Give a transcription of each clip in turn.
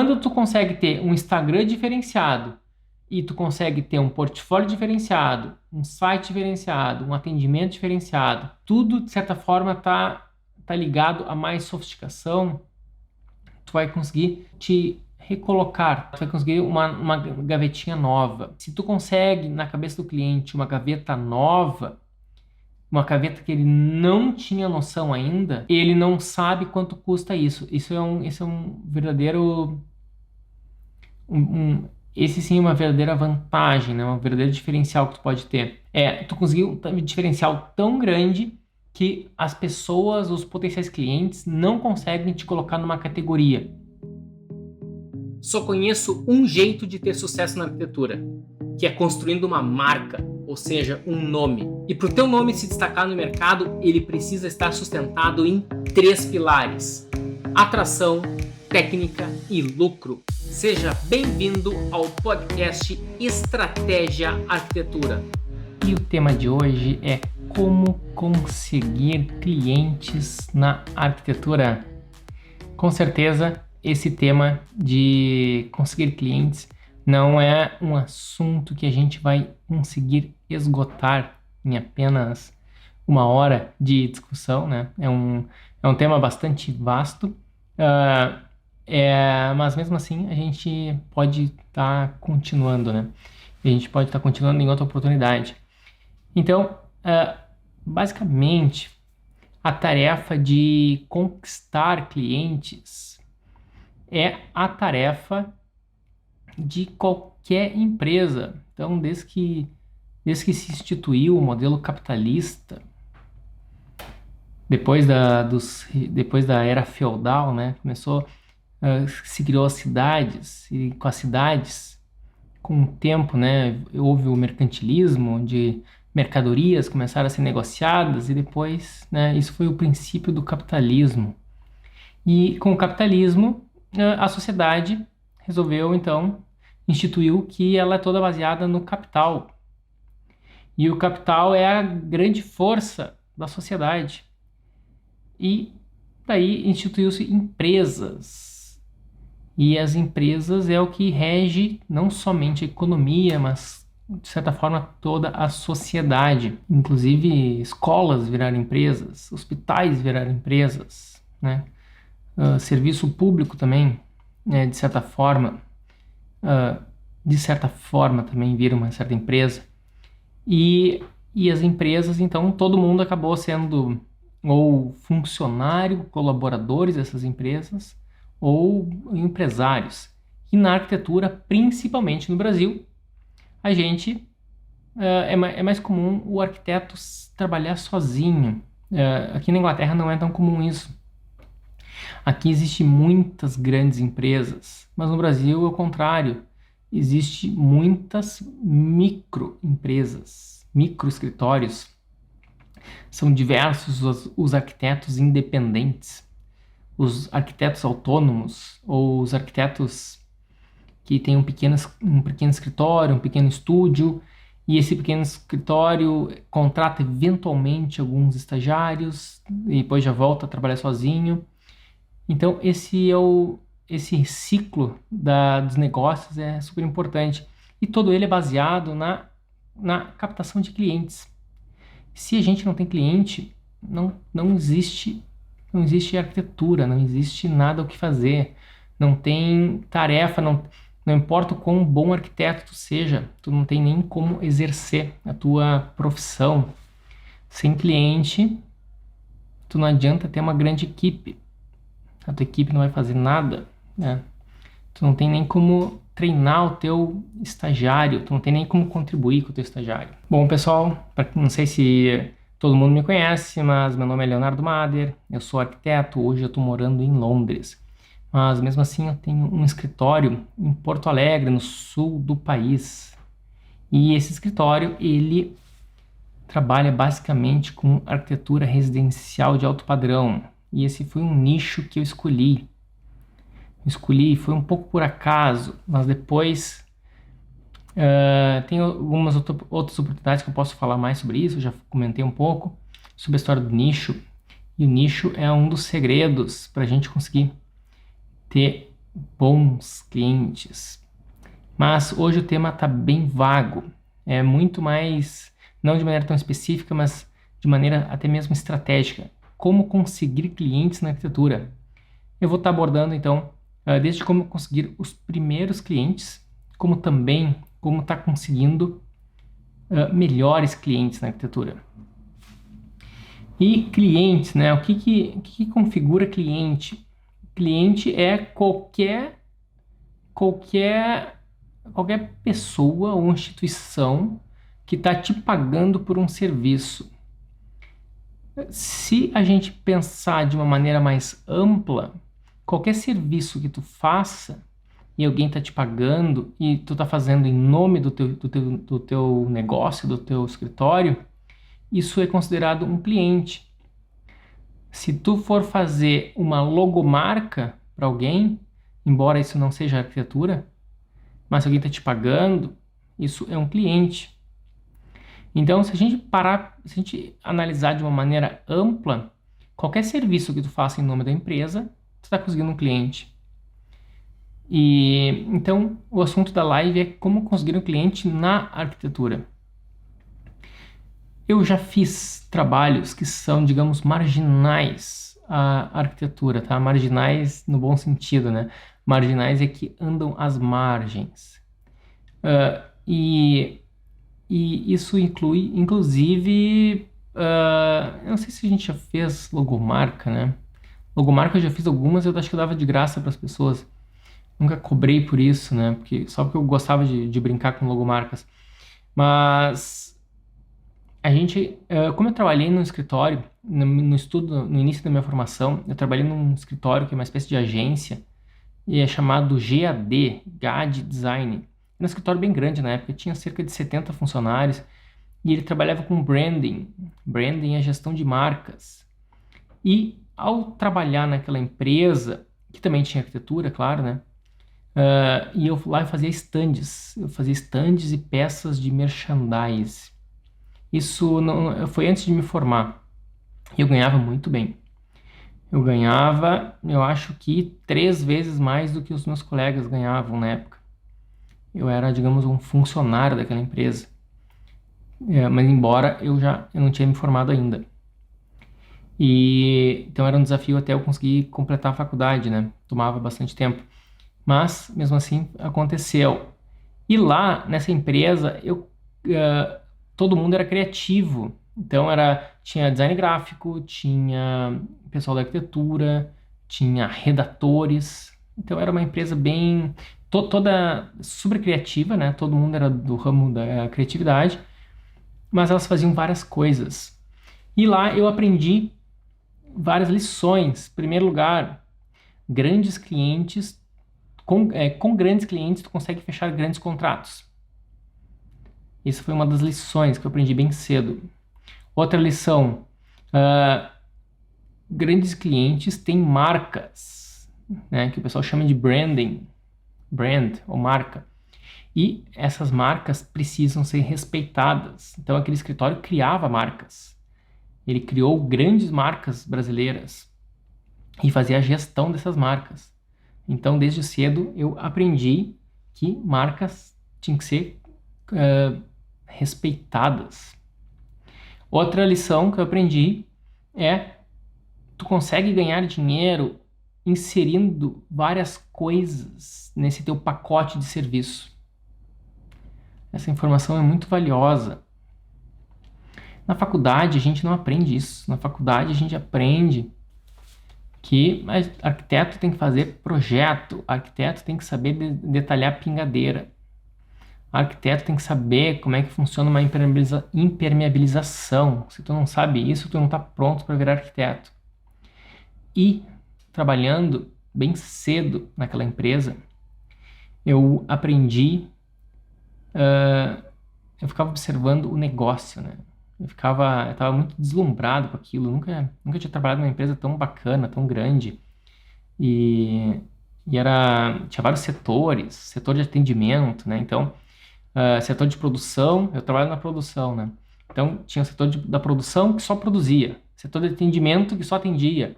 Quando tu consegue ter um Instagram diferenciado e tu consegue ter um portfólio diferenciado, um site diferenciado, um atendimento diferenciado, tudo de certa forma tá ligado a mais sofisticação, tu vai conseguir te recolocar, tu vai conseguir uma gavetinha nova. Se tu consegue na cabeça do cliente uma gaveta nova, uma gaveta que ele não tinha noção ainda, ele não sabe quanto custa isso. Isso é um verdadeiro... esse sim é uma verdadeira vantagem, né? Um verdadeiro diferencial que tu pode ter. Tu conseguiu um diferencial tão grande que as pessoas, os potenciais clientes, não conseguem te colocar numa categoria. Só conheço um jeito de ter sucesso na arquitetura, que é construindo uma marca, ou seja, um nome. E para o teu nome se destacar no mercado, ele precisa estar sustentado em 3 pilares: atração, técnica e lucro. Seja bem-vindo ao podcast Estratégia Arquitetura. E o tema de hoje é como conseguir clientes na arquitetura. Com certeza, esse tema de conseguir clientes não é um assunto que a gente vai conseguir esgotar em apenas 1 hora de discussão, né? É um tema bastante vasto, mas mesmo assim a gente pode estar continuando, né? A gente pode estar continuando em outra oportunidade. Então, basicamente, a tarefa de conquistar clientes é a tarefa de qualquer empresa. Então, desde que se instituiu o modelo capitalista, depois da era feudal, né, se criou as cidades, e com as cidades, com o tempo, né, houve o mercantilismo, onde mercadorias começaram a ser negociadas, e depois, né, isso foi o princípio do capitalismo. E com o capitalismo, a sociedade resolveu, então, instituiu que ela é toda baseada no capital. E o capital é a grande força da sociedade. E daí instituiu-se empresas. E as empresas é o que rege não somente a economia, mas, de certa forma, toda a sociedade. Inclusive, escolas viraram empresas, hospitais viraram empresas, né? Serviço público também, de certa forma, também vira uma certa empresa. E as empresas, então, todo mundo acabou sendo ou funcionário, colaboradores dessas empresas, ou empresários. E na arquitetura, principalmente no Brasil, a gente é mais comum o arquiteto trabalhar sozinho. Aqui na Inglaterra não é tão comum isso. Aqui existem muitas grandes empresas, mas no Brasil é o contrário. Existem muitas microempresas, microescritórios. São diversos os arquitetos independentes, os arquitetos autônomos ou os arquitetos que têm um pequeno escritório, um pequeno estúdio, e esse pequeno escritório contrata eventualmente alguns estagiários e depois já volta a trabalhar sozinho. Então esse ciclo dos negócios é super importante, e todo ele é baseado na captação de clientes. Se a gente não tem cliente, não existe arquitetura, não existe nada o que fazer, não tem tarefa, não importa o quão bom arquiteto tu seja, tu não tem nem como exercer a tua profissão. Sem cliente, tu não adianta ter uma grande equipe. A tua equipe não vai fazer nada, né? Tu não tem nem como treinar o teu estagiário, tu não tem nem como contribuir com o teu estagiário. Bom, pessoal, não sei se todo mundo me conhece, mas meu nome é Leonardo Mader, eu sou arquiteto, hoje eu estou morando em Londres. Mas mesmo assim eu tenho um escritório em Porto Alegre, no sul do país. E esse escritório, ele trabalha basicamente com arquitetura residencial de alto padrão. E esse foi um nicho que eu escolhi. Foi um pouco por acaso, mas depois tem algumas outras oportunidades que eu posso falar mais sobre isso. Eu já comentei um pouco sobre a história do nicho. E o nicho é um dos segredos para a gente conseguir ter bons clientes. Mas hoje o tema está bem vago. É muito mais, não de maneira tão específica, mas de maneira até mesmo estratégica. Como conseguir clientes na arquitetura? Eu vou estar abordando, então, desde como conseguir os primeiros clientes, como também como estar conseguindo melhores clientes na arquitetura. E clientes, né? O que configura cliente? Cliente é qualquer pessoa ou instituição que está te pagando por um serviço. Se a gente pensar de uma maneira mais ampla, qualquer serviço que tu faça e alguém está te pagando e tu está fazendo em nome do teu negócio, do teu escritório, isso é considerado um cliente. Se tu for fazer uma logomarca para alguém, embora isso não seja arquitetura, mas se alguém está te pagando, isso é um cliente. Então, se a gente analisar de uma maneira ampla, qualquer serviço que tu faça em nome da empresa, tu está conseguindo um cliente. E então, o assunto da live é como conseguir um cliente na arquitetura. Eu já fiz trabalhos que são, digamos, marginais à arquitetura, tá? Marginais no bom sentido, né? Marginais é que andam às margens. E isso inclui, inclusive, eu não sei se a gente já fez logomarca, né? Logomarca eu já fiz algumas, eu acho que eu dava de graça para as pessoas. Nunca cobrei por isso, né? Só porque eu gostava de brincar com logomarcas. Mas a gente, como eu trabalhei num escritório, no estudo, no início da minha formação, eu trabalhei num escritório que é uma espécie de agência, e é chamado GAD Design. Era um escritório bem grande na época, tinha cerca de 70 funcionários, e ele trabalhava com branding. Branding é gestão de marcas. E ao trabalhar naquela empresa, que também tinha arquitetura, claro, né? E eu lá fazia stands. Eu fazia stands e peças de merchandise. Isso não, foi antes de me formar. E eu ganhava muito bem. Eu ganhava, eu acho que 3 vezes mais do que os meus colegas ganhavam na época. Eu era, digamos, um funcionário daquela empresa. Mas embora eu não tinha me formado ainda. E então era um desafio até eu conseguir completar a faculdade, né? Tomava bastante tempo. Mas, mesmo assim, aconteceu. E lá, nessa empresa, todo mundo era criativo. Então, tinha design gráfico, tinha pessoal da arquitetura, tinha redatores. Então, era uma empresa bem... toda super criativa, né? Todo mundo era do ramo da criatividade. Mas elas faziam várias coisas. E lá eu aprendi várias lições. Em primeiro lugar, grandes clientes... Com grandes clientes, tu consegue fechar grandes contratos. Isso foi uma das lições que eu aprendi bem cedo. Outra lição, grandes clientes têm marcas, né, que o pessoal chama de branding, brand ou marca. E essas marcas precisam ser respeitadas. Então aquele escritório criava marcas. Ele criou grandes marcas brasileiras e fazia a gestão dessas marcas. Então, desde cedo, eu aprendi que marcas tinham que ser respeitadas. Outra lição que eu aprendi é: tu consegue ganhar dinheiro inserindo várias coisas nesse teu pacote de serviço. Essa informação é muito valiosa. Na faculdade, a gente não aprende isso. Na faculdade, a gente aprende que arquiteto tem que fazer projeto, arquiteto tem que saber detalhar pingadeira, arquiteto tem que saber como é que funciona uma impermeabilização. Se tu não sabe isso, tu não está pronto para virar arquiteto. E trabalhando bem cedo naquela empresa, eu aprendi, eu ficava observando o negócio, né? Eu estava muito deslumbrado com aquilo. Nunca tinha trabalhado numa empresa tão bacana, tão grande. E tinha vários setores, setor de atendimento, né? Então, setor de produção, eu trabalho na produção, né? Então, tinha o setor da produção que só produzia, setor de atendimento que só atendia,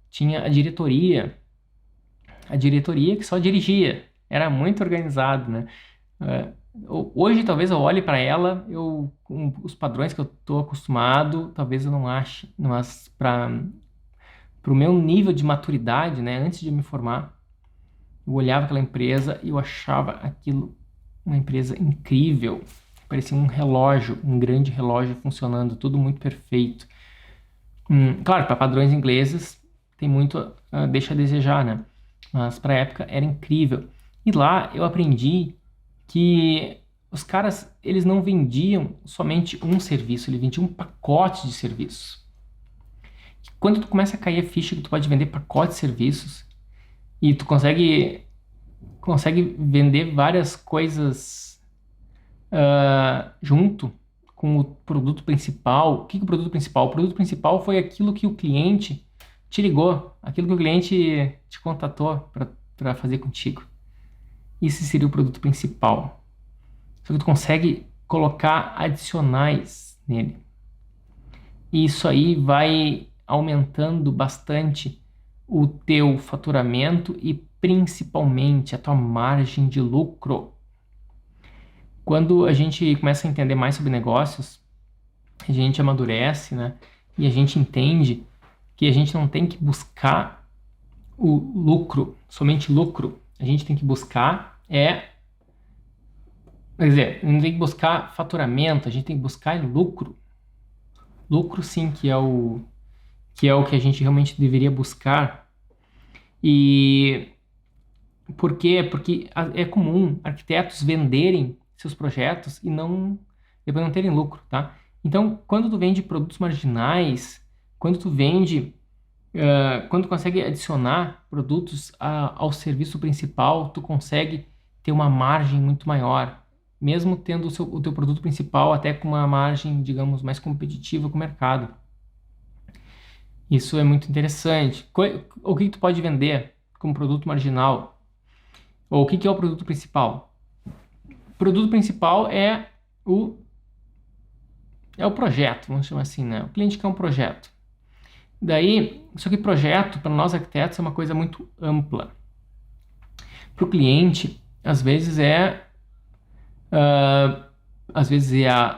tinha a diretoria, a diretoria que só dirigia. Era muito organizado, né? É, hoje, talvez eu olhe para ela, com os padrões que eu estou acostumado, talvez eu não ache, mas para o meu nível de maturidade, né, antes de eu me formar, eu olhava aquela empresa e eu achava aquilo uma empresa incrível. Parecia um relógio, um grande relógio funcionando, tudo muito perfeito. Claro, para padrões ingleses, tem muito, deixa a desejar, né? Mas para a época era incrível. E lá eu aprendi que os caras, eles não vendiam somente um serviço, eles vendiam um pacote de serviços. Quando tu começa a cair a ficha que tu pode vender pacotes de serviços e tu consegue vender várias coisas junto com o produto principal. O que é o produto principal? O produto principal foi aquilo que o cliente te ligou, aquilo que o cliente te contatou para fazer contigo. Esse seria o produto principal. Só que tu consegue colocar adicionais nele. E isso aí vai aumentando bastante o teu faturamento e principalmente a tua margem de lucro. Quando a gente começa a entender mais sobre negócios, a gente amadurece, né? E a gente entende que a gente não tem que buscar o lucro, somente lucro. A gente tem que buscar quer dizer, não tem que buscar faturamento, a gente tem que buscar lucro. Lucro sim, que é o que a gente realmente deveria buscar. E por quê? Porque é comum arquitetos venderem seus projetos e depois não terem lucro, tá? Então, quando tu vende produtos marginais, quando tu consegue adicionar produtos ao serviço principal, tu consegue ter uma margem muito maior, mesmo tendo o teu produto principal até com uma margem, digamos, mais competitiva com o mercado. Isso é muito interessante. O que tu pode vender como produto marginal? Ou o que é o produto principal? O produto principal é o projeto, vamos chamar assim, né? O cliente quer um projeto. Daí, só que projeto, para nós arquitetos, é uma coisa muito ampla. Para o cliente, às vezes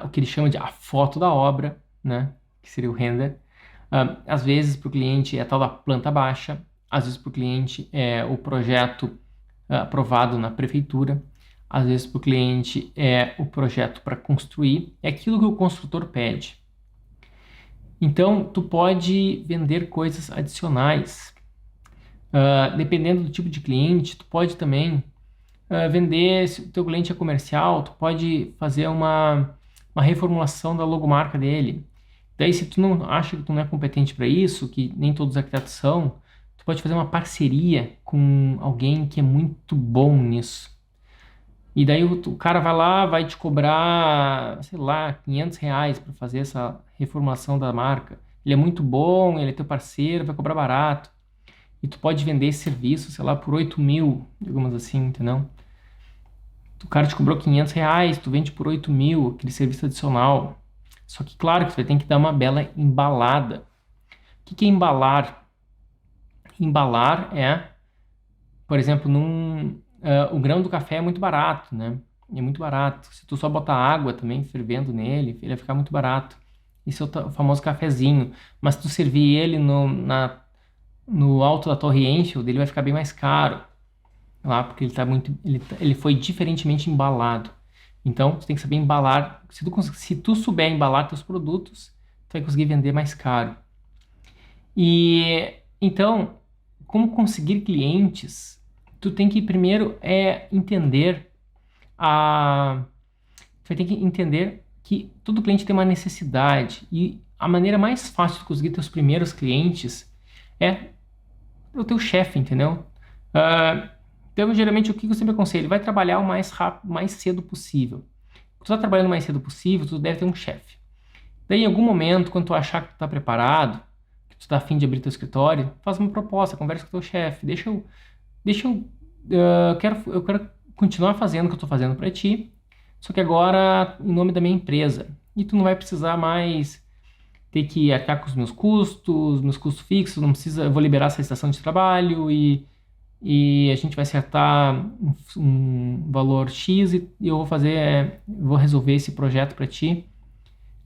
o que ele chama de a foto da obra, né? Que seria o render. Às vezes para o cliente é a tal da planta baixa, às vezes para o cliente é o projeto aprovado na prefeitura, às vezes para o cliente é o projeto para construir, é aquilo que o construtor pede. Então, tu pode vender coisas adicionais. Dependendo do tipo de cliente, tu pode também vender, se o teu cliente é comercial, tu pode fazer uma reformulação da logomarca dele. Daí, se tu não acha que tu não é competente para isso, que nem todos os arquitetos são, tu pode fazer uma parceria com alguém que é muito bom nisso. E daí o cara vai lá, vai te cobrar, sei lá, R$ 500 para fazer essa reformulação da marca. Ele é muito bom, ele é teu parceiro, vai cobrar barato. E tu pode vender esse serviço, sei lá, por 8.000, digamos assim, entendeu? O cara te cobrou R$ 500, tu vende por 8.000, aquele serviço adicional. Só que, claro, que você tem que dar uma bela embalada. O que é embalar? Embalar por exemplo, o grão do café é muito barato, né? É muito barato. Se tu só botar água também fervendo nele, ele vai ficar muito barato. Esse é o famoso cafezinho. Mas se tu servir ele no alto da Torre Eiffel, ele vai ficar bem mais caro. Lá, porque ele foi diferentemente embalado. Então, tu tem que saber embalar. Se tu souber embalar teus produtos, tu vai conseguir vender mais caro. E então, como conseguir clientes? Tu tem que primeiro entender tu vai ter que entender que todo cliente tem uma necessidade e a maneira mais fácil de conseguir teus primeiros clientes é o teu chefe, entendeu? Então, geralmente, o que eu sempre aconselho? Vai trabalhar o mais rápido, mais cedo possível. Tu tá trabalhando o mais cedo possível, tu deve ter um chefe. Daí, em algum momento, quando tu achar que tu tá preparado, que tu tá afim de abrir teu escritório, faz uma proposta, conversa com o teu chefe. Eu quero continuar fazendo o que eu tô fazendo para ti, só que agora em nome da minha empresa. E tu não vai precisar mais ter que arcar com os meus custos fixos, não precisa, eu vou liberar essa estação de trabalho e e a gente vai acertar um valor X e eu vou resolver esse projeto para ti,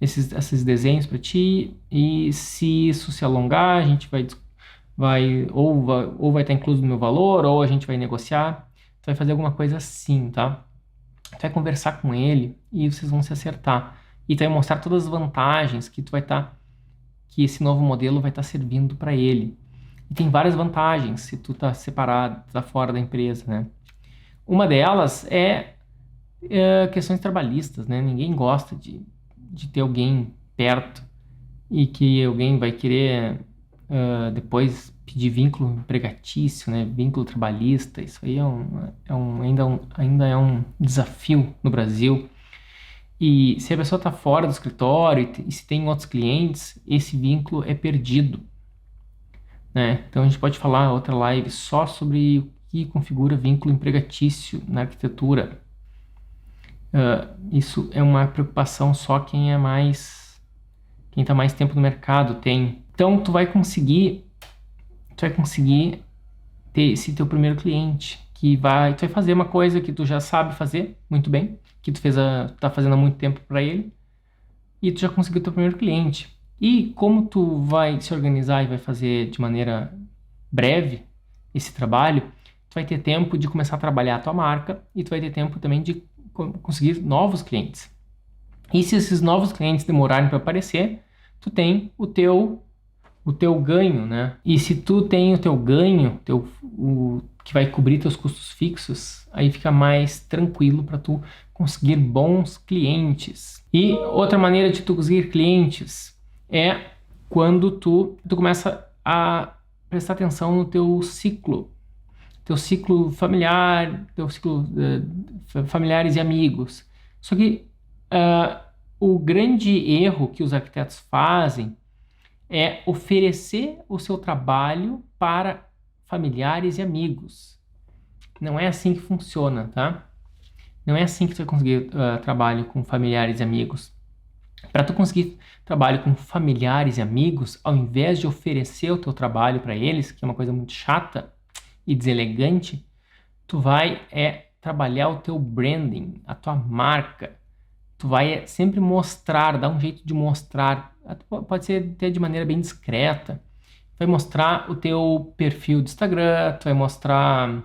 esses desenhos para ti, e se isso se alongar, a gente ou vai estar incluso no meu valor, ou a gente vai negociar, tu vai fazer alguma coisa assim, tá? Tu vai conversar com ele e vocês vão se acertar. E tu vai mostrar todas as vantagens que esse novo modelo vai estar servindo para ele. E tem várias vantagens se tu tá separado, tá fora da empresa, né? Uma delas é questões trabalhistas, né? Ninguém gosta de ter alguém perto e que alguém vai querer depois pedir vínculo empregatício, né? Vínculo trabalhista. Isso aí ainda é um desafio no Brasil. E se a pessoa está fora do escritório e se tem outros clientes, esse vínculo é perdido, né? Então a gente pode falar outra live só sobre o que configura vínculo empregatício na arquitetura. Isso é uma preocupação só quem está mais tempo no mercado tem. Então tu vai conseguir ter esse teu primeiro cliente tu vai fazer uma coisa que tu já sabe fazer muito bem, que tu tá fazendo há muito tempo para ele, e tu já conseguiu teu primeiro cliente. E como tu vai se organizar e vai fazer de maneira breve esse trabalho, tu vai ter tempo de começar a trabalhar a tua marca e tu vai ter tempo também de conseguir novos clientes. E se esses novos clientes demorarem para aparecer, tu tem o teu ganho, né? E se tu tem o teu ganho, que vai cobrir teus custos fixos, aí fica mais tranquilo para tu conseguir bons clientes. E outra maneira de tu conseguir clientes é quando tu começa a prestar atenção no teu ciclo familiar, teu ciclo familiares e amigos. Só que o grande erro que os arquitetos fazem é oferecer o seu trabalho para familiares e amigos. Não é assim que funciona, tá? Não é assim que tu vai conseguir trabalho com familiares e amigos. Para tu conseguir trabalho com familiares e amigos, ao invés de oferecer o teu trabalho para eles, que é uma coisa muito chata e deselegante, tu vai trabalhar o teu branding, a tua marca. Tu vai sempre mostrar, dar um jeito de mostrar, pode ser até de maneira bem discreta. Vai mostrar o teu perfil do Instagram, tu vai mostrar...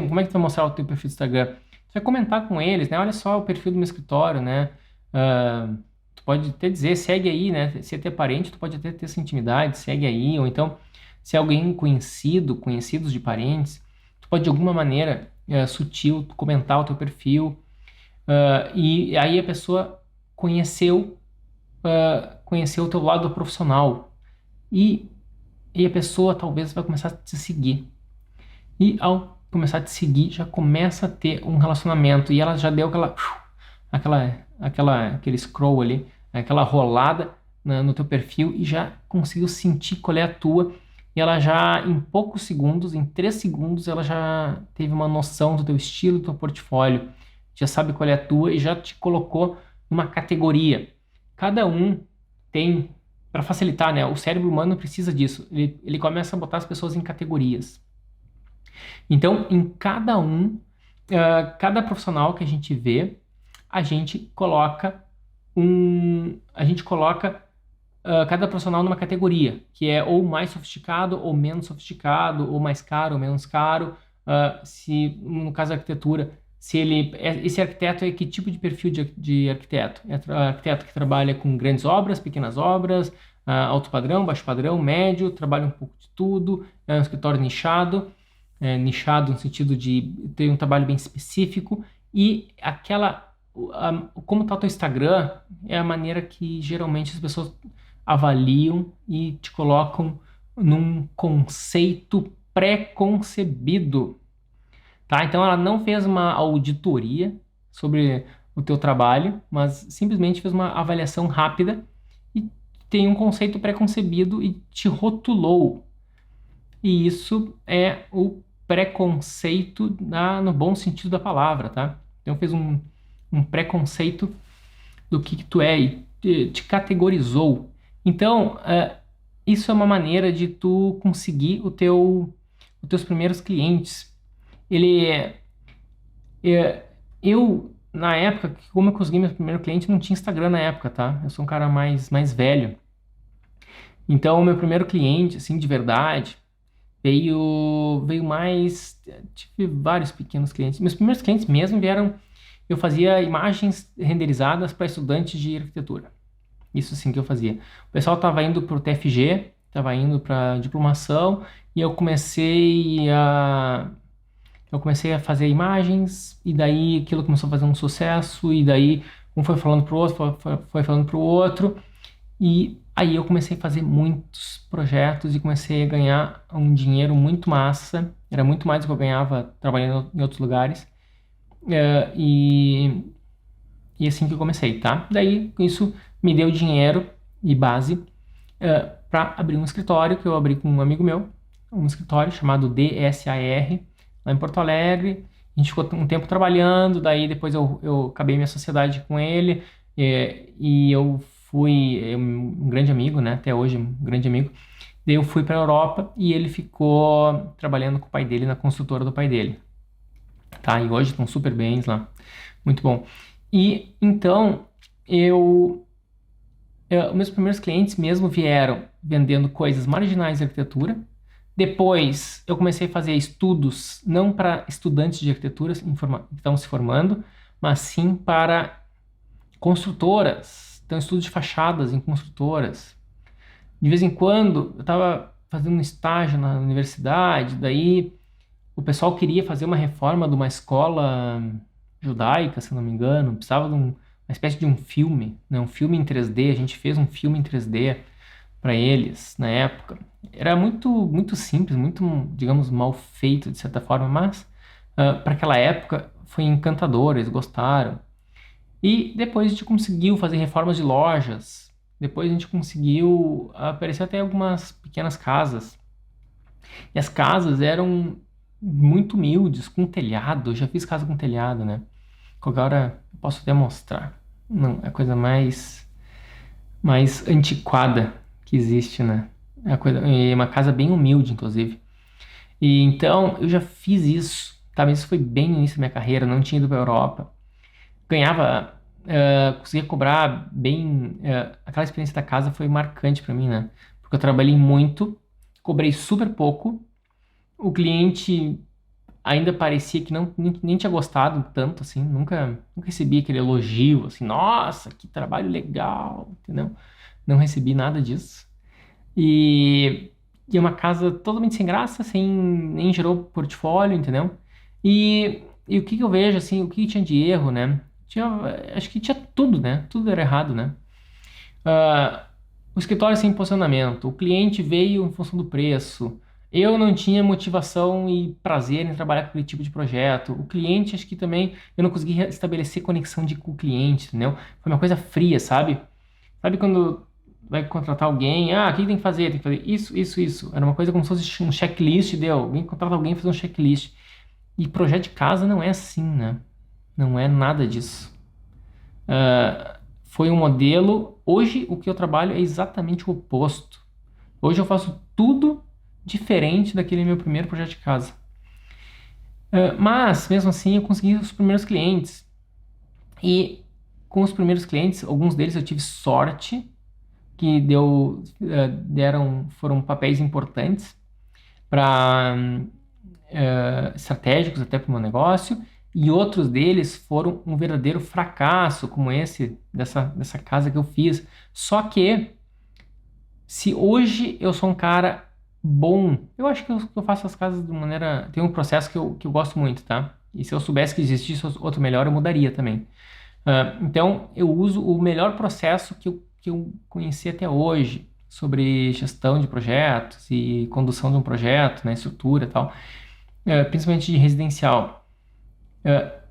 como é que tu vai mostrar o teu perfil do Instagram? Tu vai comentar com eles, né? Olha só o perfil do meu escritório, né? Tu pode até dizer, segue aí, né? Se é teu parente, tu pode até ter essa intimidade, segue aí. Ou então, se é alguém conhecidos de parentes, tu pode de alguma maneira sutil comentar o teu perfil. E aí a pessoa conheceu o teu lado profissional e a pessoa talvez vai começar a te seguir. E ao começar a te seguir, já começa a ter um relacionamento e ela já deu aquele scroll ali, aquela rolada no teu perfil e já conseguiu sentir qual é a tua. E ela já, em poucos segundos, em 3 segundos, ela já teve uma noção do teu estilo, do teu portfólio. Já sabe qual é a tua e já te colocou numa categoria. Cada um tem, para facilitar, né? O cérebro humano precisa disso. Ele começa a botar as pessoas em categorias. Então, em cada profissional que a gente vê, a gente coloca cada profissional numa categoria, que é ou mais sofisticado ou menos sofisticado, ou mais caro ou menos caro. Se no caso da arquitetura, esse arquiteto é que tipo de perfil de arquiteto? É arquiteto que trabalha com grandes obras, pequenas obras, alto padrão, baixo padrão, médio, trabalha um pouco de tudo, é um escritório nichado no sentido de ter um trabalho bem específico. E como está o teu Instagram é a maneira que geralmente as pessoas avaliam e te colocam num conceito pré-concebido. Tá? Então ela não fez uma auditoria sobre o teu trabalho, mas simplesmente fez uma avaliação rápida e tem um conceito pré-concebido e te rotulou. E isso é o preconceito no bom sentido da palavra, tá? Então fez um preconceito do que tu é e te categorizou. Então isso é uma maneira de tu conseguir o teu os teus primeiros clientes. Ele eu na época, como eu consegui meu primeiro cliente, não tinha Instagram na época, tá? Eu sou um cara mais velho. Então, o meu primeiro cliente, assim, de verdade, veio mais. Tive vários pequenos clientes. Meus primeiros clientes mesmo vieram. Eu fazia imagens renderizadas para estudantes de arquitetura. Isso sim que eu fazia. O pessoal estava indo para o TFG, estava indo para diplomação, e eu comecei a fazer imagens, e daí aquilo começou a fazer um sucesso, e daí um foi falando pro outro, foi falando pro outro, e aí eu comecei a fazer muitos projetos e comecei a ganhar um dinheiro muito massa, era muito mais do que eu ganhava trabalhando em outros lugares, eh, e, e assim que eu comecei, tá? Daí isso me deu dinheiro e base para abrir um escritório que eu abri com um amigo meu, um escritório chamado DSAR, lá em Porto Alegre. A gente ficou um tempo trabalhando, daí depois eu acabei minha sociedade com ele, e eu fui um grande amigo, né? Até hoje, um grande amigo. Daí eu fui para a Europa e ele ficou trabalhando com o pai dele na construtora do pai dele, tá? E hoje estão super bens lá, muito bom. E então os meus primeiros clientes mesmo vieram vendendo coisas marginais de arquitetura. Depois eu comecei a fazer estudos não para estudantes de arquitetura que estão se formando, mas sim para construtoras. Então, estudo de fachadas em construtoras. De vez em quando eu estava fazendo um estágio na universidade, daí o pessoal queria fazer uma reforma de uma escola judaica, se não me engano, precisava de uma espécie de um filme, né? Um filme em 3D. A gente fez um filme em 3D para eles na época. Era muito, muito simples, muito, digamos, mal feito de certa forma, mas para aquela época foi encantador, eles gostaram. E depois a gente conseguiu fazer reformas de lojas. Depois a gente conseguiu aparecer até algumas pequenas casas. E as casas eram muito humildes, com telhado. Eu já fiz casa com telhado, né? Qualquer hora eu posso até mostrar. Não, é a coisa mais antiquada que existe, né? É uma casa bem humilde, inclusive. E então eu já fiz isso, tá? Mas isso foi bem no início da minha carreira, não tinha ido para Europa. Ganhava, conseguia cobrar bem. Aquela experiência da casa foi marcante para mim, né? Porque eu trabalhei muito, cobrei super pouco. O cliente ainda parecia que não, nem tinha gostado tanto, assim, nunca recebi aquele elogio, assim, nossa, que trabalho legal, entendeu? Não recebi nada disso. E, e é uma casa totalmente sem graça, nem gerou portfólio, entendeu? E o que que eu vejo, assim, o que tinha de erro, né? Acho que tinha tudo, né? Tudo era errado, né? Ah, o escritório sem posicionamento, o cliente veio em função do preço, eu não tinha motivação e prazer em trabalhar com aquele tipo de projeto. O cliente, acho que também eu não consegui estabelecer conexão com o cliente, entendeu? Foi uma coisa fria, sabe? Sabe quando vai contratar alguém, o que tem que fazer? Tem que fazer isso, isso, isso. Era uma coisa como se fosse um checklist, deu. Alguém contrata alguém e faz um checklist. E projeto de casa não é assim, né? Não é nada disso. Foi um modelo. Hoje, o que eu trabalho é exatamente o oposto. Hoje eu faço tudo diferente daquele meu primeiro projeto de casa. Mas, mesmo assim, eu consegui os primeiros clientes. E com os primeiros clientes, alguns deles eu tive sorte, que foram papéis importantes para estratégicos até para o meu negócio, e outros deles foram um verdadeiro fracasso, como esse dessa casa que eu fiz. Só que se hoje eu sou um cara bom, eu acho que eu faço as casas de maneira. Tem um processo que eu gosto muito, tá? E se eu soubesse que existisse outro melhor, eu mudaria também. Então, eu uso o melhor processo que eu conheci até hoje sobre gestão de projetos e condução de um projeto, né, estrutura e tal, principalmente de residencial.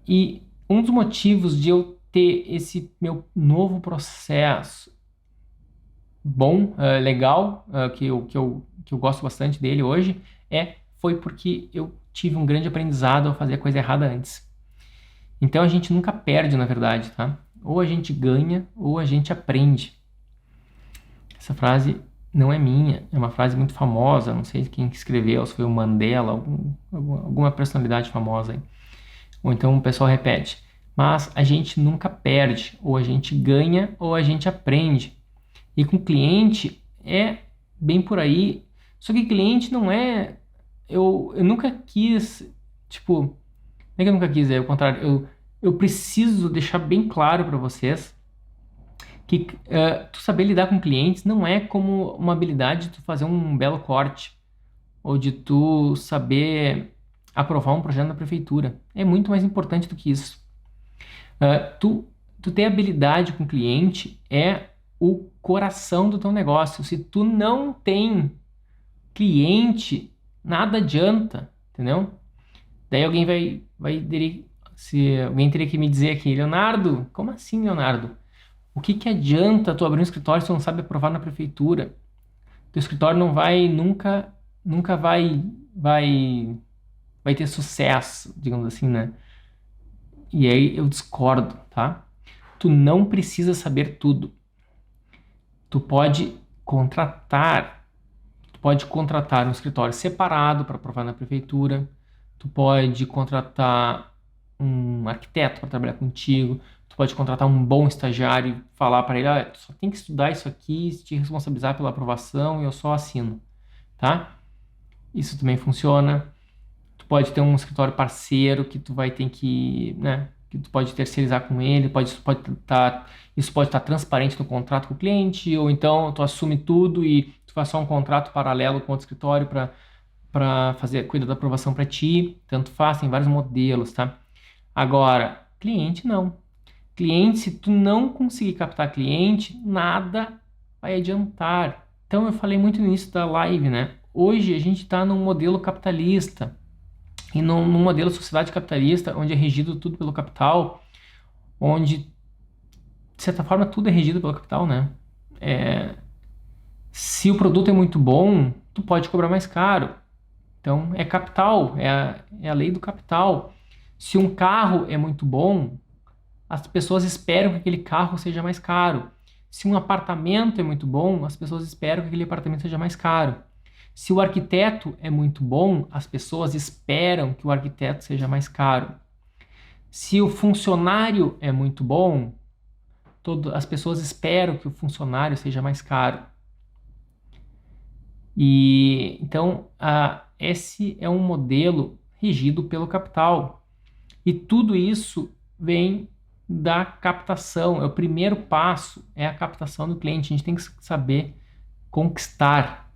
E um dos motivos de eu ter esse meu novo processo bom, legal, que eu gosto bastante dele hoje, foi porque eu tive um grande aprendizado ao fazer a coisa errada antes. Então a gente nunca perde, na verdade, tá? Ou a gente ganha, ou a gente aprende. Essa frase não é minha, é uma frase muito famosa, não sei quem que escreveu, se foi o Mandela, alguma personalidade famosa aí. Ou então o pessoal repete, mas a gente nunca perde, ou a gente ganha, ou a gente aprende. E com cliente é bem por aí, só que cliente não é, eu nunca quis, tipo, não é que eu nunca quis, é o contrário, eu preciso deixar bem claro para vocês que tu saber lidar com clientes não é como uma habilidade de tu fazer um belo corte ou de tu saber aprovar um projeto na prefeitura. É muito mais importante do que isso. Tu ter habilidade com cliente é o coração do teu negócio. Se tu não tem cliente, nada adianta, entendeu? Daí alguém se alguém teria que me dizer aqui, Leonardo, como assim, Leonardo? O que que adianta tu abrir um escritório se tu não sabe aprovar na prefeitura? Teu escritório não vai nunca vai ter sucesso, digamos assim, né? E aí eu discordo, tá? Tu não precisa saber tudo. Tu pode contratar, tu pode contratar um escritório separado para aprovar na prefeitura. Tu pode contratar um arquiteto para trabalhar contigo. Tu pode contratar um bom estagiário e falar para ele, tu só tem que estudar isso aqui, te responsabilizar pela aprovação e eu só assino, tá? Isso também funciona. Tu pode ter um escritório parceiro que tu vai ter que, né, que tu pode terceirizar com ele, isso pode estar transparente no contrato com o cliente, ou então tu assume tudo e tu faz só um contrato paralelo com outro escritório para cuidar da aprovação para ti. Tanto faz, tem vários modelos, tá? Agora, cliente não. Cliente, se tu não conseguir captar cliente, nada vai adiantar. Então eu falei muito no início da live, né? Hoje a gente está num modelo capitalista e num modelo sociedade capitalista, onde é regido tudo pelo capital, onde, de certa forma, tudo é regido pelo capital, né? Se o produto é muito bom, tu pode cobrar mais caro. Então, é capital, é a lei do capital. Se um carro é muito bom, as pessoas esperam que aquele carro seja mais caro. Se um apartamento é muito bom, as pessoas esperam que aquele apartamento seja mais caro. Se o arquiteto é muito bom, as pessoas esperam que o arquiteto seja mais caro. Se o funcionário é muito bom, as pessoas esperam que o funcionário seja mais caro. E então, esse é um modelo regido pelo capital. E tudo isso vem da captação. O primeiro passo é a captação do cliente. A gente tem que saber conquistar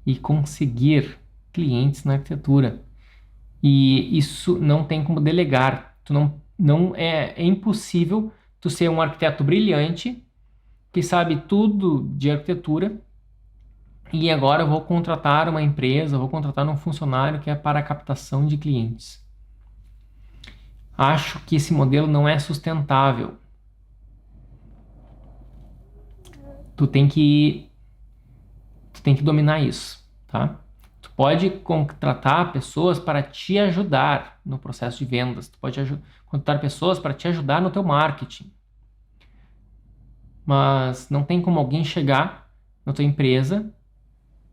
e conseguir clientes na arquitetura. E isso não tem como delegar. É impossível tu ser um arquiteto brilhante que sabe tudo de arquitetura e agora eu vou contratar uma empresa, vou contratar um funcionário que é para a captação de clientes. Acho que esse modelo não é sustentável. Tu tem que dominar isso, tá? Tu pode contratar pessoas para te ajudar no processo de vendas. Tu pode contratar pessoas para te ajudar no teu marketing. Mas não tem como alguém chegar na tua empresa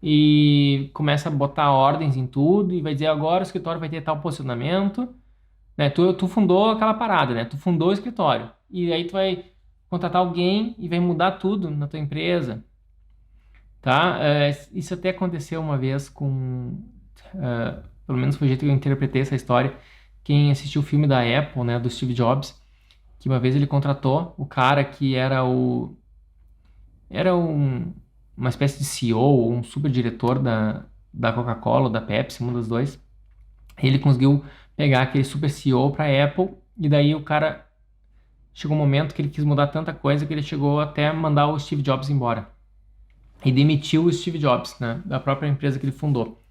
e começa a botar ordens em tudo e vai dizer agora o escritório vai ter tal posicionamento, né? Tu fundou aquela parada, né? Tu fundou o escritório e aí tu vai contratar alguém e vai mudar tudo na tua empresa, tá? Isso até aconteceu uma vez pelo menos foi o jeito que eu interpretei essa história. Quem assistiu o filme da Apple, né, do Steve Jobs, que uma vez ele contratou o cara que era uma espécie de CEO, um super diretor da Coca-Cola ou da Pepsi, um dos dois. Ele conseguiu pegar aquele super CEO para a Apple e daí o cara chegou um momento que ele quis mudar tanta coisa que ele chegou até a mandar o Steve Jobs embora e demitiu o Steve Jobs, né, da própria empresa que ele fundou.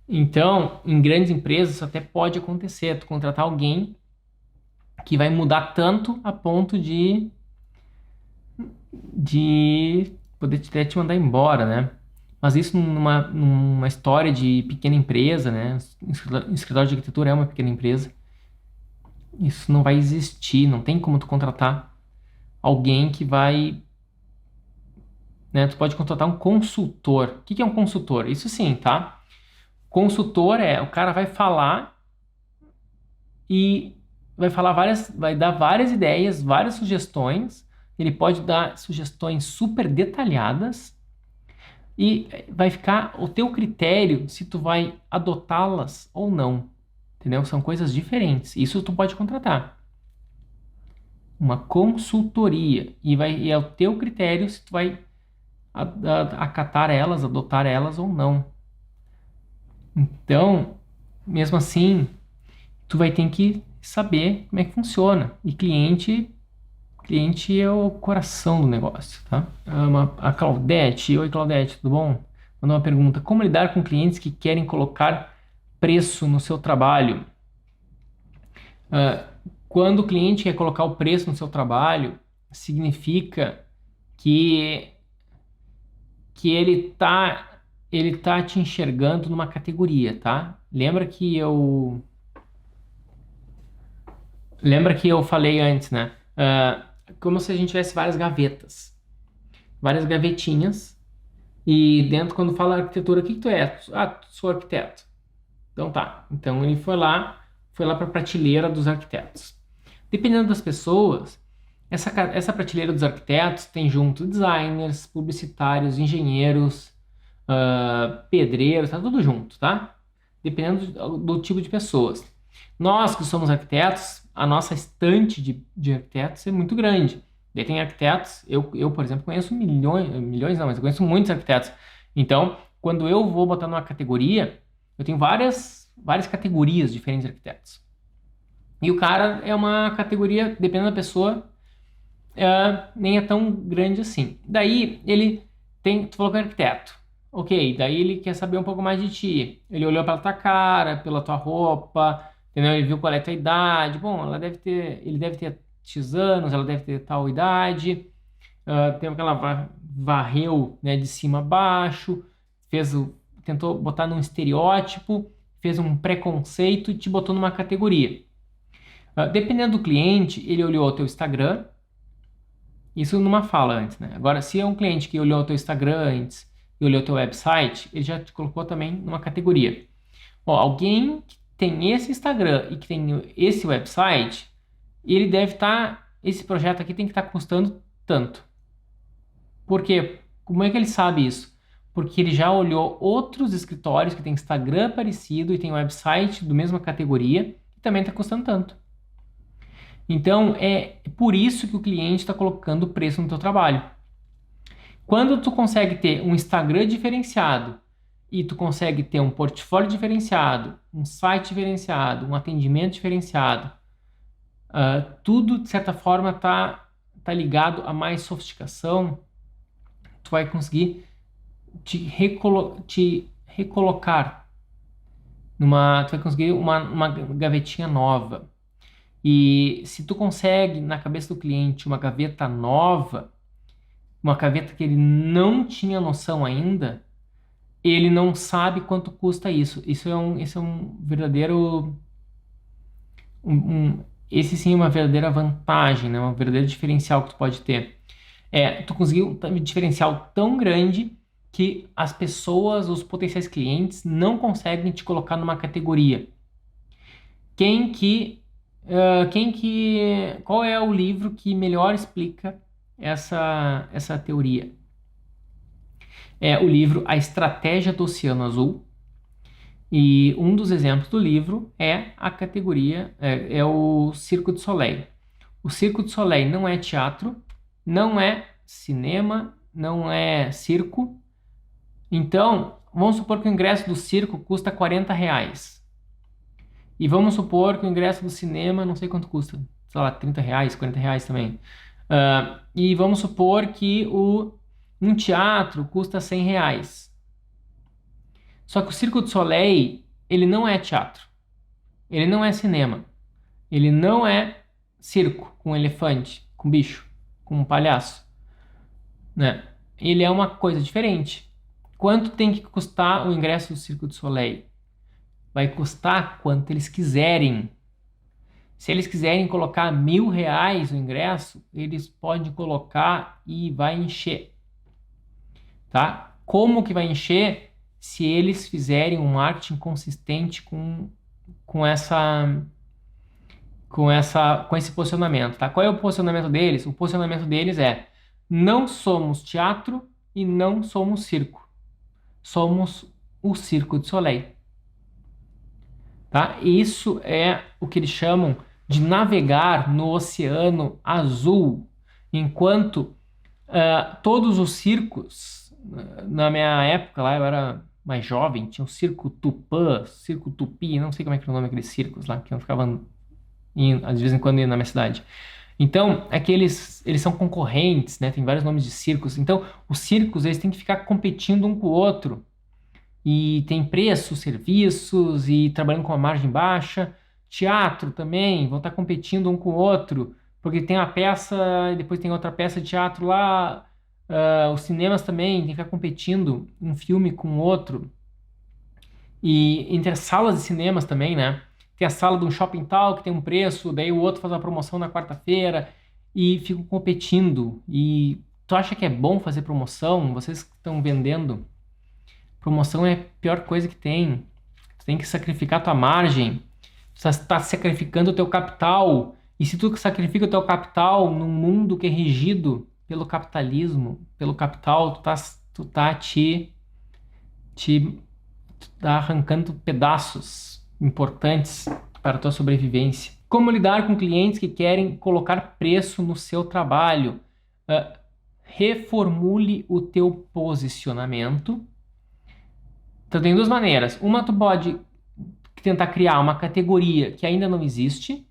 Então, em grandes empresas isso até pode acontecer, tu contratar alguém que vai mudar tanto a ponto de poder até te mandar embora, né? Mas isso numa história de pequena empresa, né? Escritório de arquitetura é uma pequena empresa. Isso não vai existir, não tem como tu contratar alguém que vai né? Tu pode contratar um consultor. O que que é um consultor? Isso sim, tá? Consultor o cara vai falar e vai dar várias ideias, várias sugestões. Ele pode dar sugestões super detalhadas e vai ficar o teu critério se tu vai adotá-las ou não. Entendeu? São coisas diferentes. Isso tu pode contratar. Uma consultoria e é o teu critério se tu vai acatar elas, adotar elas ou não. Então, mesmo assim, tu vai ter que saber como é que funciona. E cliente é o coração do negócio, tá? A Claudete, oi Claudete, tudo bom? Mandou uma pergunta: como lidar com clientes que querem colocar preço no seu trabalho? Quando o cliente quer colocar o preço no seu trabalho, significa que, que ele tá te enxergando numa categoria, tá? Lembra que eu falei antes, né? Como se a gente tivesse várias gavetinhas, e dentro, quando fala arquitetura, o que que tu é? Ah, sou arquiteto. Então tá. Então ele foi lá para a prateleira dos arquitetos. Dependendo das pessoas, essa prateleira dos arquitetos tem junto designers, publicitários, engenheiros, pedreiros, tá tudo junto, tá? Dependendo do tipo de pessoas. Nós que somos arquitetos, a nossa estante de arquitetos é muito grande. Daí tem arquitetos, por exemplo, conheço milhões não, mas eu conheço muitos arquitetos. Então, quando eu vou botar numa categoria, eu tenho várias categorias diferentes de arquitetos. E o cara é uma categoria, dependendo da pessoa, nem é tão grande assim. Daí tu falou que é arquiteto. Ok, daí ele quer saber um pouco mais de ti. Ele olhou pela tua cara, pela tua roupa, entendeu? Ele viu qual é a tua idade. Bom, ele deve ter X anos, ela deve ter tal idade. Tem aquela varreu, né, de cima a baixo, tentou botar num estereótipo, fez um preconceito e te botou numa categoria. Dependendo do cliente, ele olhou o teu Instagram, isso numa fala antes, né? Agora, se é um cliente que olhou o teu Instagram antes e olhou o teu website, ele já te colocou também numa categoria. Ó, alguém que tem esse Instagram e que tem esse website, ele deve esse projeto aqui tem que estar custando tanto. Por quê? Como é que ele sabe isso? Porque ele já olhou outros escritórios que tem Instagram parecido e tem website do mesma categoria e também está custando tanto. Então, é por isso que o cliente está colocando preço no teu trabalho. Quando tu consegue ter um Instagram diferenciado e tu consegue ter um portfólio diferenciado, um site diferenciado, um atendimento diferenciado, tudo, de certa forma, tá ligado a mais sofisticação, tu vai conseguir te recolocar tu vai conseguir uma gavetinha nova. E se tu consegue, na cabeça do cliente, uma gaveta nova, uma gaveta que ele não tinha noção ainda, ele não sabe quanto custa isso. Esse é um verdadeiro... esse sim é uma verdadeira vantagem, né? Um verdadeiro diferencial que tu pode ter. Tu conseguiu um diferencial tão grande que as pessoas, os potenciais clientes, não conseguem te colocar numa categoria. Qual é o livro que melhor explica essa teoria? É o livro A Estratégia do Oceano Azul. E um dos exemplos do livro é a categoria, é o Cirque du Soleil. O Cirque du Soleil não é teatro, não é cinema, não é circo. Então, vamos supor que o ingresso do circo custa R$ 40. E vamos supor que o ingresso do cinema, não sei quanto custa, sei lá, R$ 30, R$ 40 também. E vamos supor que um teatro custa R$ 100. Só que o Cirque du Soleil, ele não é teatro. Ele não é cinema. Ele não é circo com elefante, com bicho, com um palhaço, né? Ele é uma coisa diferente. Quanto tem que custar o ingresso do Cirque du Soleil? Vai custar quanto eles quiserem. Se eles quiserem colocar R$ 1.000 no ingresso, eles podem colocar e vai encher. tá? Como que vai encher se eles fizerem um marketing consistente com com esse posicionamento, tá? Qual é o posicionamento deles? O posicionamento deles é: não somos teatro e não somos circo. Somos o Circo du Soleil, tá? Isso é o que eles chamam de navegar no oceano azul, enquanto todos os circos, na minha época lá, eu era mais jovem, tinha o Circo Tupã, Circo Tupi, não sei como é que era o nome daqueles circos lá, que eu ficava de vez em quando indo na minha cidade. Então, eles são concorrentes, né? Tem vários nomes de circos. Então, os circos, eles têm que ficar competindo um com o outro. E tem preços, serviços, e trabalhando com uma margem baixa. Teatro também, vão estar competindo um com o outro, porque tem uma peça e depois tem outra peça de teatro lá. Os cinemas também tem que ficar competindo um filme com o outro. E entre as salas de cinemas também, né? Tem a sala de um shopping tal que tem um preço, daí o outro faz uma promoção na quarta-feira e ficam competindo. E tu acha que é bom fazer promoção? Vocês que estão vendendo, promoção é a pior coisa que tem. Tu tem que sacrificar tua margem. Tu está sacrificando o teu capital. E se tu sacrifica o teu capital num mundo que é regido pelo capitalismo, pelo capital, tu tá arrancando pedaços importantes para a tua sobrevivência. Como lidar com clientes que querem colocar preço no seu trabalho? Reformule o teu posicionamento. Então tem duas maneiras. Uma, tu pode tentar criar uma categoria que ainda não existe.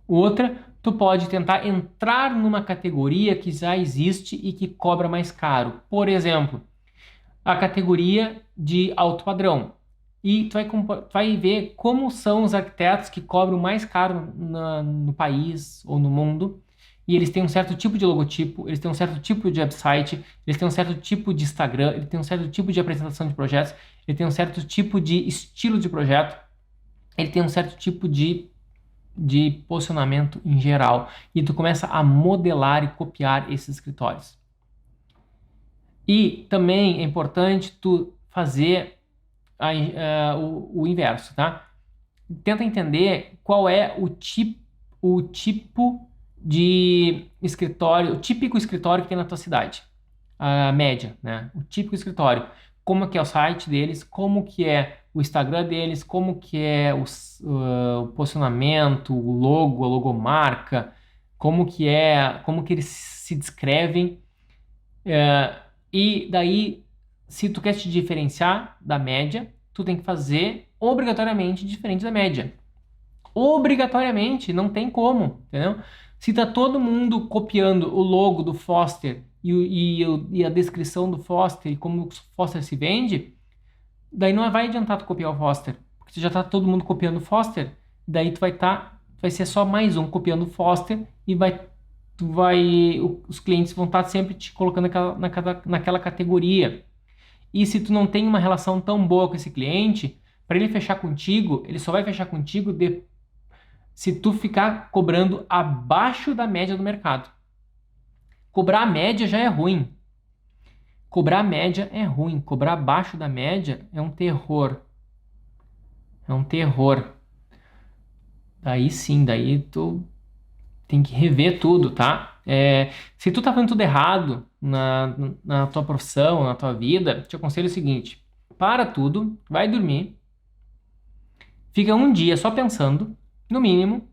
Outra, tu pode tentar entrar numa categoria que já existe e que cobra mais caro. Por exemplo, a categoria de alto padrão. E tu vai ver como são os arquitetos que cobram mais caro no país ou no mundo. E eles têm um certo tipo de logotipo, eles têm um certo tipo de website, eles têm um certo tipo de Instagram, eles têm um certo tipo de apresentação de projetos, ele tem um certo tipo de estilo de projeto, ele tem um certo tipo de posicionamento em geral. E tu começa a modelar e copiar esses escritórios. E também é importante tu fazer o inverso, tá? Tenta entender qual é o tipo de escritório, o típico escritório que tem na tua cidade, a média, né? O típico escritório, como que é o site deles, como que é o Instagram deles, como que é o posicionamento, o logo, a logomarca, como que eles se descrevem, e daí, se tu quer te diferenciar da média, tu tem que fazer obrigatoriamente diferente da média. Obrigatoriamente, não tem como, entendeu? Se tá todo mundo copiando o logo do Foster e a descrição do Foster e como o Foster se vende, daí não vai adiantar tu copiar o Foster, porque já tá todo mundo copiando o Foster, daí vai ser só mais um copiando o Foster e os clientes vão estar sempre te colocando naquela categoria. E se tu não tem uma relação tão boa com esse cliente, para ele fechar contigo, ele só vai fechar contigo se tu ficar cobrando abaixo da média do mercado. Cobrar a média já é ruim. Cobrar a média é ruim. Cobrar abaixo da média é um terror. É um terror. Daí sim, daí tu tem que rever tudo, tá? Se tu tá fazendo tudo errado na tua profissão, na tua vida, te aconselho o seguinte: para tudo, vai dormir, fica um dia só pensando, no mínimo,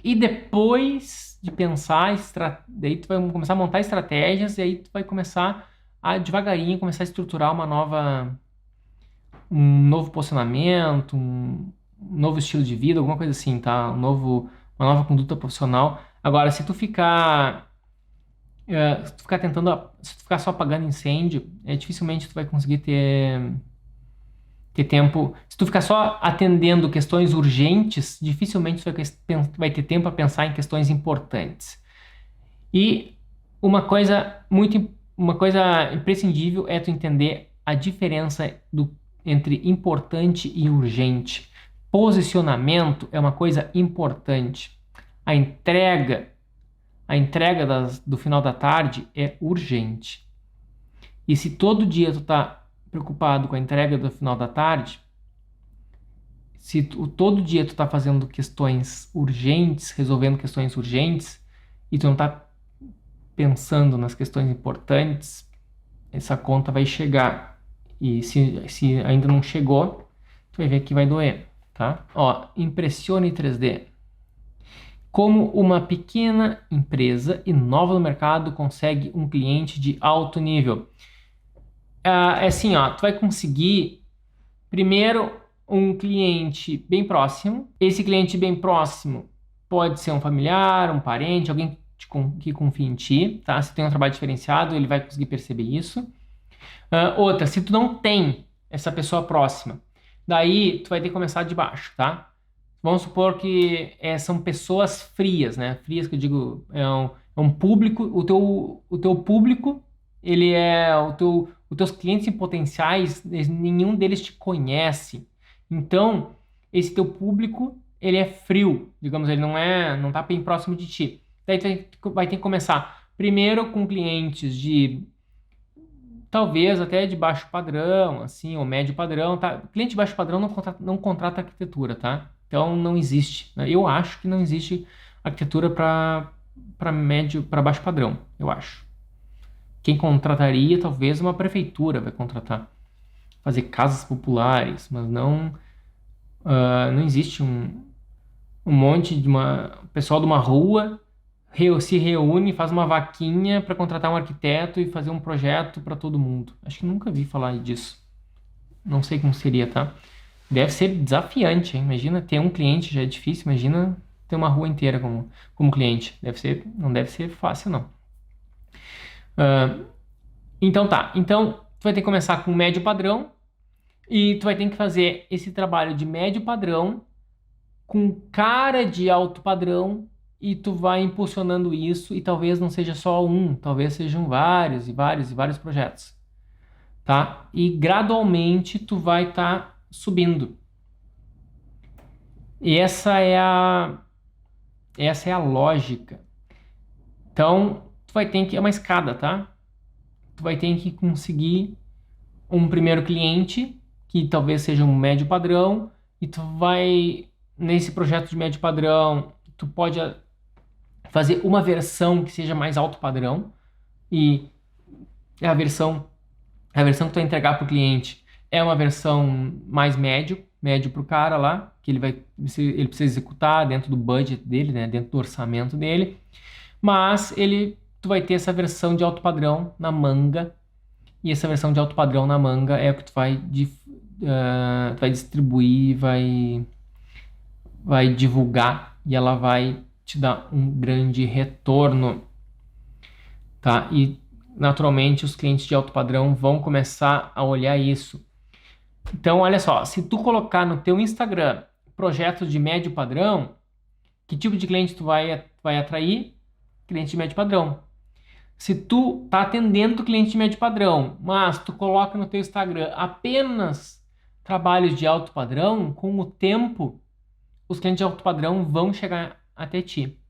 e depois de pensar, daí tu vai começar a montar estratégias, e aí tu vai começar a devagarinho começar a estruturar um novo posicionamento, um novo estilo de vida, alguma coisa assim, tá? Uma nova conduta profissional. Agora, se tu ficar se tu ficar só apagando incêndio, dificilmente tu vai conseguir ter tempo. Se tu ficar só atendendo questões urgentes, dificilmente tu vai ter tempo a pensar em questões importantes. E uma coisa imprescindível é tu entender a diferença entre importante e urgente. Posicionamento é uma coisa importante. A entrega do final da tarde é urgente. E se todo dia tu tá preocupado com a entrega do final da tarde, se todo dia tu tá fazendo questões urgentes, resolvendo questões urgentes, e tu não tá pensando nas questões importantes, essa conta vai chegar. E se ainda não chegou, tu vai ver que vai doer, tá? Ó, impressione 3D. Como uma pequena empresa e nova no mercado consegue um cliente de alto nível? É assim, ó, tu vai conseguir primeiro um cliente bem próximo. Esse cliente bem próximo pode ser um familiar, um parente, alguém que confia em ti, tá? Se tem um trabalho diferenciado, ele vai conseguir perceber isso. Outra, se tu não tem essa pessoa próxima, daí tu vai ter que começar de baixo, tá? Vamos supor que são pessoas frias, né? Frias que eu digo, é um público, o teu público, ele é os teus clientes em potenciais, nenhum deles te conhece. Então, esse teu público, ele é frio, digamos, ele não tá bem próximo de ti. Daí tu vai ter que começar primeiro com clientes de talvez até de baixo padrão, assim, ou médio padrão, tá? Cliente de baixo padrão não contrata arquitetura, tá? Então não existe, né? Eu acho que não existe arquitetura para médio, para baixo padrão, eu acho. Quem contrataria, talvez uma prefeitura vai contratar, fazer casas populares, mas não existe um monte de pessoal de uma rua se reúne, faz uma vaquinha para contratar um arquiteto e fazer um projeto para todo mundo. Acho que nunca vi falar disso. Não sei como seria, tá? Deve ser desafiante, hein? Imagina ter um cliente, já é difícil, imagina ter uma rua inteira como cliente. Não deve ser fácil, não. Então tá. Então, tu vai ter que começar com médio padrão e tu vai ter que fazer esse trabalho de médio padrão com cara de alto padrão e tu vai impulsionando isso e talvez não seja só um, talvez sejam vários e vários e vários projetos, tá? E gradualmente tu vai estar subindo. E essa é a lógica. Então, tu vai ter que é uma escada, tá? Tu vai ter que conseguir um primeiro cliente que talvez seja um médio padrão e tu vai nesse projeto de médio padrão, tu pode fazer uma versão que seja mais alto padrão e a versão que tu vai entregar para o cliente é uma versão mais médio para o cara lá, que ele precisa executar dentro do budget dele, né, dentro do orçamento dele, mas tu vai ter essa versão de alto padrão na manga, e essa versão de alto padrão na manga é o que tu vai distribuir, vai divulgar e ela vai te dar um grande retorno, tá? E naturalmente os clientes de alto padrão vão começar a olhar isso. Então, olha só, se tu colocar no teu Instagram projetos de médio padrão, que tipo de cliente tu vai atrair? Cliente de médio padrão. Se tu tá atendendo cliente de médio padrão, mas tu coloca no teu Instagram apenas trabalhos de alto padrão, com o tempo, os clientes de alto padrão vão chegar até ti.